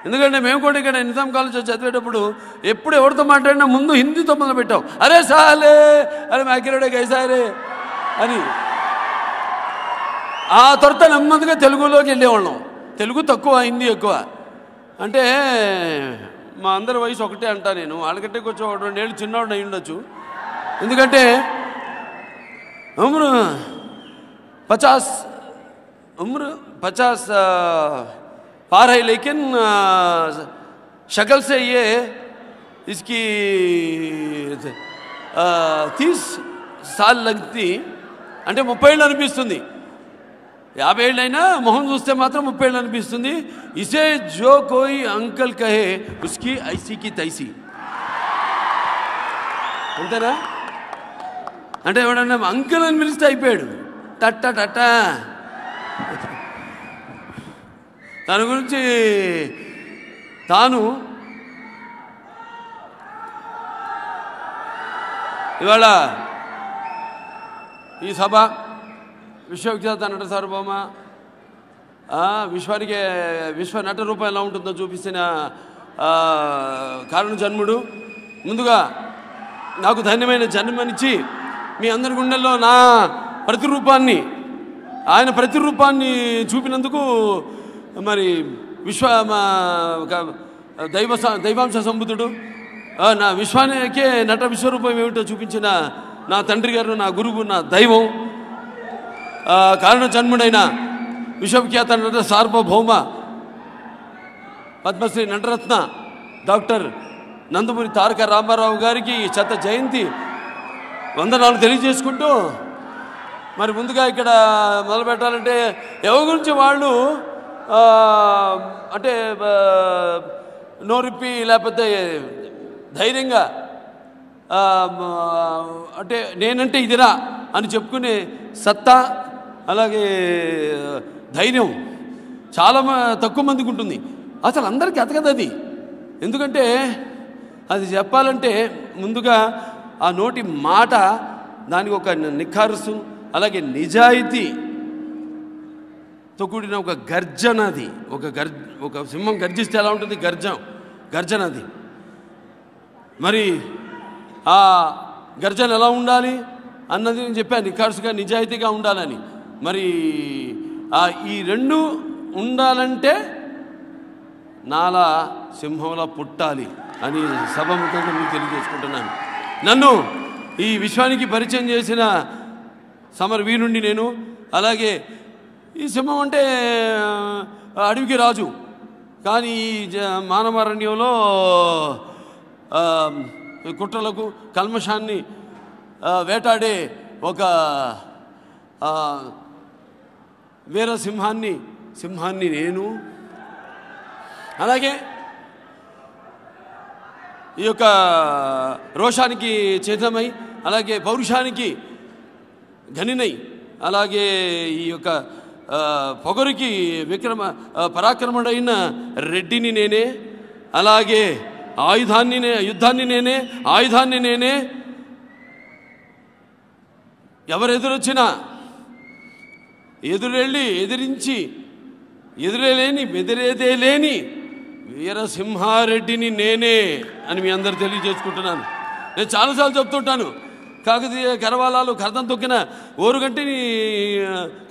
ఎందుకంటే మేము కూడా ఇక్కడ నిజాం కాలేజ్ చదివేటప్పుడు ఎప్పుడు ఎవరితో మాట్లాడినా ముందు హిందీతో మొదలు పెట్టాం. అరే సాలే అరే మ్యాకిరడే గైసారే అని. ఆ తర్వాత నెమ్మదిగా తెలుగులోకి వెళ్ళేవాళ్ళం. తెలుగు తక్కువ, హిందీ ఎక్కువ. అంటే మా అందరి వయసు ఒకటే అంటా నేను. వాళ్ళకంటే కొంచెం 2 ఏళ్ళు చిన్నవాడు అయి ఉండొచ్చు. ఎందుకంటే उम्र 50 पार है, लेकिन शक्ल से ये इसकी 30 साल लगती. అంటే 30 ఏళ్ళు అనిపిస్తుంది. 50 ఏళ్ళైనా మొహం చూస్తే మాత్రం 30 ఏళ్ళు అనిపిస్తుంది. ఇసే జో కోయి అంకల్ కహే ఉస్కి ఐసీ కి తైసీ. అంతేనా? అంటే ఎవడన్నా అంకుల్ అని పిలిస్తే అయిపోయాడు. టట్టా టట్టా. తన గురించి తాను ఇవాళ ఈ సభ విశ్వవిఖ్యాత నట సార్వభౌమ విశ్వానికి విశ్వ నట రూపం ఎలా ఉంటుందో చూపిస్తున్న కారణ జన్ముడు. ముందుగా నాకు ధన్యమైన జన్మనిచ్చి మీ అందరి గుండెల్లో నా ప్రతిరూపాన్ని, ఆయన ప్రతిరూపాన్ని చూపినందుకు మరి దైవాంశ సంబుధుడు నా విశ్వానికే నట విశ్వరూపం ఏమిటో చూపించిన నా తండ్రి గారు, నా గురువు, నా దైవం, కారణ జన్ముడైన విశ్వవిఖ్యాత నట సార్వభౌమ పద్మశ్రీ నటరత్న డాక్టర్ నందమూరి తారక రామారావు గారికి శత జయంతి వందనాలు తెలియజేసుకుంటూ, మరి ముందుగా ఇక్కడ మొదలు పెట్టాలంటే ఎవరి గురించి వాళ్ళు అంటే నోరిప్పి లేకపోతే ధైర్యంగా అంటే నేనంటే ఇదిరా అని చెప్పుకునే సత్తా, అలాగే ధైర్యం చాలా తక్కువ మందికి ఉంటుంది. అసలు అందరికీ అతకదు అది. ఎందుకంటే అది చెప్పాలంటే ముందుగా ఆ నోటి మాట, దానికి ఒక నిఖారసు, అలాగే నిజాయితీతో కూడిన ఒక గర్జన. అది ఒక సింహం గర్జిస్తే ఎలా ఉంటుంది గర్జన అది. మరి ఆ గర్జన ఎలా ఉండాలి అన్నది నేను చెప్పాను. నిఖారసుగా నిజాయితీగా ఉండాలని. మరి ఈ రెండు ఉండాలంటే నాలా సింహంలా పుట్టాలి అని సభాముఖంగా మీకు తెలియజేసుకుంటున్నాను. నన్ను ఈ విశ్వానికి పరిచయం చేసిన సమరవీరుణ్ణి నేను. అలాగే ఈ సింహం అంటే అడవికి రాజు, కానీ ఈ మానవారణ్యంలో కుట్రలకు కల్మషాన్ని వేటాడే ఒక వీర సింహాన్ని నేను. అలాగే ఈ యొక్క రోషానికి చిహ్నమై, అలాగే పౌరుషానికి ఘనినై, అలాగే ఈ యొక్క పొగరికి పరాక్రముడైన రెడ్డిని నేనే. అలాగే యుద్ధాన్ని నేనే, ఆయుధాన్ని నేనే. ఎవరెదురొచ్చినా ఎదిరించి బెదిరేదే లేని వీరసింహారెడ్డిని నేనే అని మీ అందరు తెలియజేసుకుంటున్నాను. నేను చాలాసార్లు చెప్తుంటాను. కాకతీయ కరవాలాలు కరదం తొక్కిన ఓరుగంటిని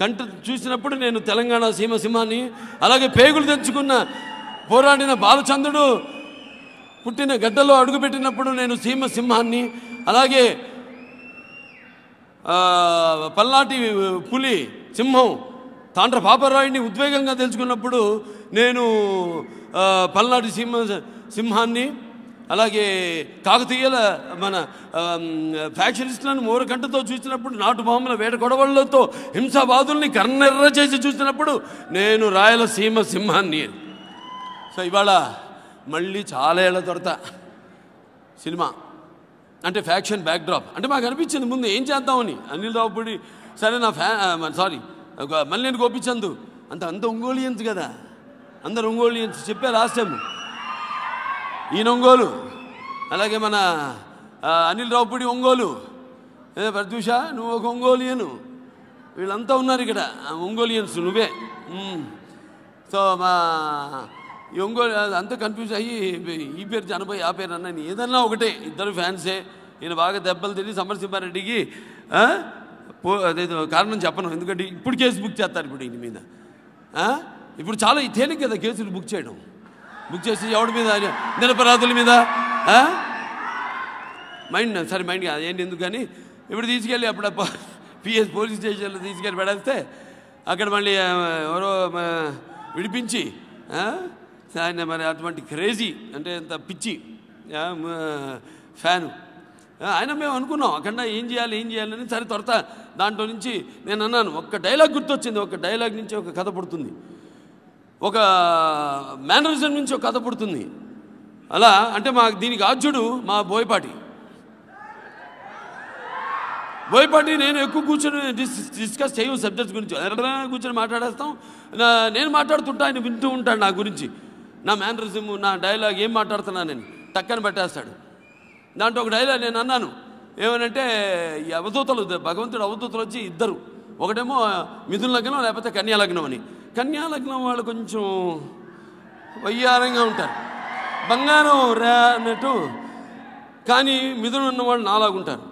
కంట చూసినప్పుడు నేను తెలంగాణ సింహాన్ని, అలాగే పేగులు తెంచుకున్న పోరాడిన బాలచంద్రుడు పుట్టిన గడ్డలో అడుగుపెట్టినప్పుడు నేను సింహాన్ని, అలాగే పల్నాటి పులి సింహం తాండ్ర పాపరాయుడిని ఉద్వేగంగా తెలుసుకున్నప్పుడు నేను పల్నాటి సింహాన్ని, అలాగే కాకతీయుల మన ఫ్యాక్షనిస్టులను మూరకంటతో చూసినప్పుడు, నాటు బాంబుల వేట గొడవలతో హింసావాదుల్ని కర్నెర్ర చేసి చూసినప్పుడు నేను రాయలసీమ సింహాన్ని. సో ఇవాళ మళ్ళీ చాలా ఏళ్ల తర్వాత సినిమా అంటే ఫ్యాక్షన్ బ్యాక్డ్రాప్ అంటే మాకు అనిపించింది ముందు ఏం చేద్దామని. అనిల్ రావుపూడి సరే నా మళ్ళీ నేను గోపిచందు అంత ఒంగోలియన్స్ కదా, అందరు ఒంగోలియన్స్ చెప్పే లాస్ట్ టైం. ఈయన ఒంగోలు, అలాగే మన అనిల్ రావుపూడి ఒంగోలు, ప్రత్యూష నువ్వు ఒక ఒంగోలియను, వీళ్ళంతా ఉన్నారు ఇక్కడ ఒంగోలియన్స్ నువ్వే. సో ఒంగోలు అంతా కన్ఫ్యూజ్ అయ్యి ఈ పేరు జనపోయి ఆ పేరు అన్న ఏదన్నా ఒకటే, ఇద్దరు ఫ్యాన్సే. ఈయన బాగా దెబ్బలు తిని సమరసింహారెడ్డికి అదేదో కారణం చెప్పను, ఎందుకంటే ఇప్పుడు కేసు బుక్ చేస్తారు ఇప్పుడు ఈయన మీద. ఇప్పుడు చాలా తేలిక కదా కేసులు బుక్ చేయడం, బుక్ చేసి ఎవడి మీద, నిరపరాధుల మీద. మైండ్ ఏంటి ఎందుకు కానీ ఇప్పుడు తీసుకెళ్ళి అప్పుడు పిఎస్ పోలీస్ స్టేషన్లో తీసుకెళ్ళి పెడేస్తే అక్కడ మళ్ళీ ఎవరో విడిపించి ఆయన మరి అటువంటి క్రేజీ అంటే ఎంత పిచ్చి ఫ్యాను ఆయన. మేము అనుకున్నాం అక్కడ ఏం చేయాలని. సరే త్వరత దాంట్లో నుంచి నేను అన్నాను, ఒక్క డైలాగ్ గుర్తొచ్చింది, ఒక డైలాగ్ నుంచి ఒక కథ పుడుతుంది, ఒక మేనరిజం నుంచి ఒక కథ పుడుతుంది. అలా అంటే దీనికి ఆద్యుడు మా బోయపాటి నేను ఎక్కువ కూర్చొని డిస్కస్ చేయవు సబ్జెక్ట్స్ గురించి, కూర్చొని మాట్లాడేస్తాం. నేను మాట్లాడుతుంటా, ఆయన వింటూ ఉంటాడు నా గురించి, నా మేనరిజము, నా డైలాగ్ ఏం మాట్లాడుతున్నా నేను టక్కన పెట్టేస్తాడు. దాంట్లో ఒక డైలాగ్ నేను అన్నాను, ఏమనంటే ఈ అవధూతలు, భగవంతుడు అవధూతలు వచ్చి ఇద్దరు, ఒకటేమో మిథున లగ్నం లేకపోతే కన్యా లగ్నం అని. కన్యా లగ్నం వాళ్ళు కొంచెం వయ్యారంగా ఉంటారు, బంగారం రా అన్నట్టు. కానీ మిథున ఉన్న వాళ్ళు నాలాగుంటారు.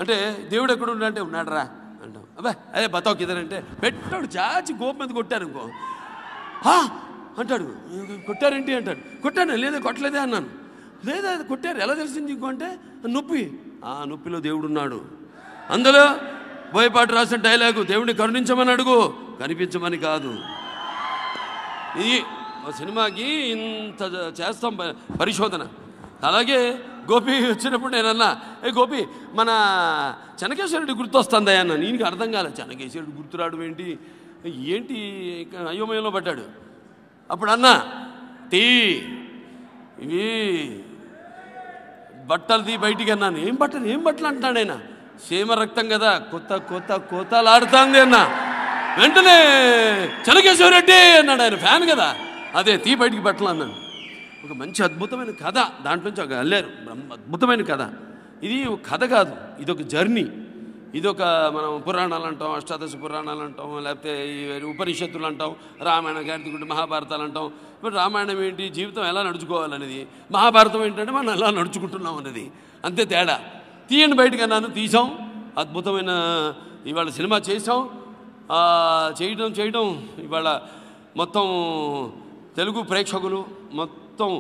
అంటే దేవుడు ఎక్కడ ఉన్నాడంటే ఉన్నాడు రా అంటాం. అదే బతావు కిదరంటే పెట్టాడు చాచి గోపు మీద కొట్టారు ఇంకో అంటాడు, కొట్టారేంటి అంటాడు. కొట్టాను, లేదా కొట్టలేదే అన్నాను. లేదా కొట్టారు, ఎలా తెలిసింది ఇంకో అంటే నొప్పి. నొప్పిలో దేవుడు ఉన్నాడు. అందులో బోయపాటి రాసిన డైలాగు, దేవుడిని కరుణించమని అడుగు, కనిపించమని కాదు. ఇది సినిమాకి ఇంత చేస్తాం పరిశోధన. అలాగే గోపి వచ్చినప్పుడు నేనన్నా, గోపి మన చెన్నకేశ్వరుడి గుర్తొస్తుందా అన్న. నీకు అర్థం కాలే, చెన్నకేశ్వరుడు గుర్తురాడు ఏంటి అయోమయంలో పడ్డాడు. అప్పుడు అన్నా, ఇవి బట్టలు తీ బయటికి అన్నాను. ఏం బట్టలు అంటున్నాడు ఆయన. సీమ రక్తం కదా, కొత్తలాడుతుంది అన్న. వెంటనే చెన్నకేశ్వరరెడ్డి అన్నాడు, ఆయన ఫ్యాన్ కదా. అదే తీ బయటికి బట్టలు అన్నాను. ఒక మంచి అద్భుతమైన కథ దాంట్లో నుంచి ఒక అల్లారు, అద్భుతమైన కథ. ఇది ఒక కథ కాదు, ఇదొక జర్నీ. ఇదొక మనం పురాణాలు అంటాం, అష్టాదశ పురాణాలు అంటాం, లేకపోతే ఉపనిషత్తులు అంటాం, రామాయణ గారి మహాభారతాలు అంటాం. ఇప్పుడు రామాయణం ఏంటి, జీవితం ఎలా నడుచుకోవాలనేది. మహాభారతం ఏంటంటే మనం ఎలా నడుచుకుంటున్నాం అనేది, అంతే తేడా. తీయండి బయటకు అన్నాను, తీసాం. అద్భుతమైన ఇవాళ సినిమా చేసాం. చేయడం ఇవాళ మొత్తం తెలుగు ప్రేక్షకులు, మొత్తం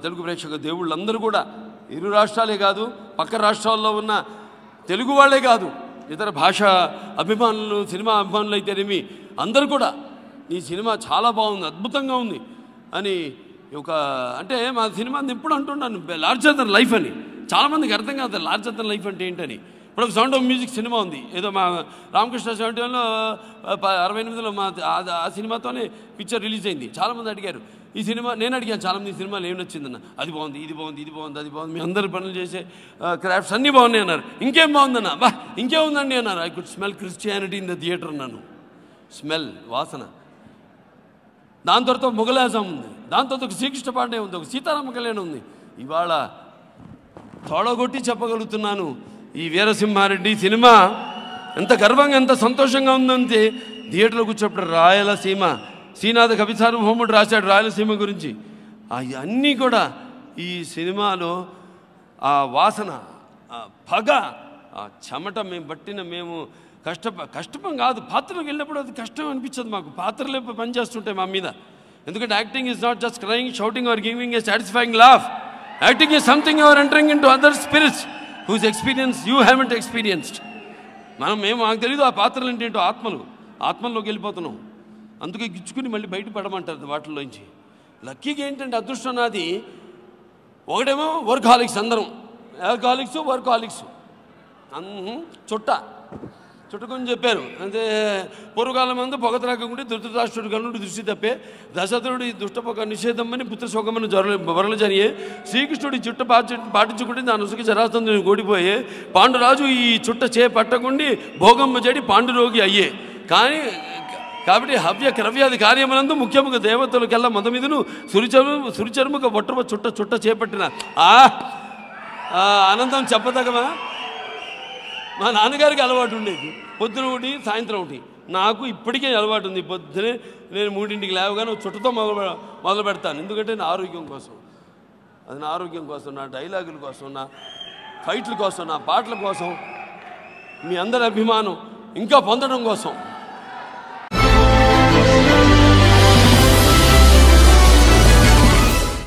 తెలుగు ప్రేక్షక దేవుళ్ళందరూ కూడా, ఇరు రాష్ట్రాలే కాదు పక్క రాష్ట్రాల్లో ఉన్న తెలుగు వాళ్ళే కాదు, ఇతర భాష అభిమానులు, సినిమా అభిమానులు అయితేనేమి అందరూ కూడా ఈ సినిమా చాలా బాగుంది, అద్భుతంగా ఉంది అని అంటే మా సినిమాని ఎప్పుడు అంటున్నాను లార్జర్ దెన్ లైఫ్ అని. చాలామందికి అర్థం కాదు లార్జర్ దెన్ లైఫ్ అంటే ఏంటని. ఇప్పుడు ఒక సౌండ్ ఆఫ్ మ్యూజిక్ సినిమా ఉంది, ఏదో మా రామకృష్ణ 71లో 68లో ఆ సినిమాతోనే పిక్చర్ రిలీజ్ అయింది. చాలామంది అడిగారు ఈ సినిమా, నేను అడిగాను చాలామంది సినిమాలు ఏమి నచ్చిందన్న. అది బాగుంది, ఇది బాగుంది, ఇది బాగుంది, అది బాగుంది, మీ అందరు పనులు చేసే క్రాఫ్ట్స్ అన్నీ బాగున్నాయి అన్నారు. ఇంకేం బాగుందన్న, ఇంకేముందండి అన్నారు. I could smell Christianity in the theatre అన్నాను. స్మెల్, వాసన. దాని తర్వాత మొగలాజం ఉంది, దాని తర్వాత ఒక శ్రీకృష్ణ పాండే ఉంది, ఒక సీతారామ కళ్యాణం ఉంది. ఇవాళ తోడగొట్టి చెప్పగలుగుతున్నాను, ఈ వీరసింహారెడ్డి సినిమా ఎంత గర్వంగా ఎంత సంతోషంగా ఉందంటే, థియేటర్లో కూర్చోప్పుడు రాయలసీమ శ్రీనాథ కవి సార్వభౌముడు రాశాడు రాయలసీమ గురించి. అన్నీ కూడా ఈ సినిమాలో ఆ వాసన, ఆ పగ, ఆ చెమట మేము కష్టపం కాదు. పాత్రలోకి వెళ్ళినప్పుడు అది కష్టం అనిపించదు మాకు. పాత్రలే పనిచేస్తుంటాయి మా మీద. ఎందుకంటే acting is not just crying, shouting or giving a satisfying laugh. Acting is something you are entering into other spirits whose experience you haven't experienced. మాకు తెలియదు ఆ పాత్రలు ఏంటంటో, ఆత్మల్లోకి వెళ్ళిపోతున్నాం. అందుకే గిచ్చుకుని మళ్ళీ బయట పడమంటారు వాటిల్లోంచి. లక్కీగా ఏంటంటే అదృష్టం నాది, ఒకటేమో వర్కాలిక్స్, అందరం వర్కాలిక్స్ చుట్టకొని చెప్పారు. అంటే పూర్వకాలం మందు పొగ త్రాగకుంటే ధృతరాష్ట్రుడు కనుడు దృష్టి తప్పే, దశరథుడి దుష్టపొగ నిషేధమని పుత్రశోకమని వరలు జరిగే, శ్రీకృష్ణుడి చుట్ట పాటించుకుంటే దాని ఉసుకి జరాసంధుని ఓడిపోయే, పాండురాజు ఈ చుట్ట చేపట్టకుండి భోగమ్మ చెడి పాండురోగి అయ్యే. కాబట్టి హవ్య క్రవ్యాది కార్యములందు ముఖ్యముగా దేవతలకెల్లా మొదమిదును సురిచర్ముక బొట్టమ చుట్ట చేపట్టిన ఆనందం చెప్పదగమా. మా నాన్నగారికి అలవాటు ఉండేది, పొద్దున ఒకటి సాయంత్రం ఒకటి నాకు ఇప్పటికే అలవాటు ఉంది. పొద్దునే నేను 3ంటికి లేవగానే చుట్టతో మొదలు పెడతాను. ఎందుకంటే నా ఆరోగ్యం కోసం, అది నా ఆరోగ్యం కోసం, నా డైలాగుల కోసం, నా ఫైట్ల కోసం, నా పాటల కోసం, మీ అందరి అభిమానం ఇంకా పొందడం కోసం.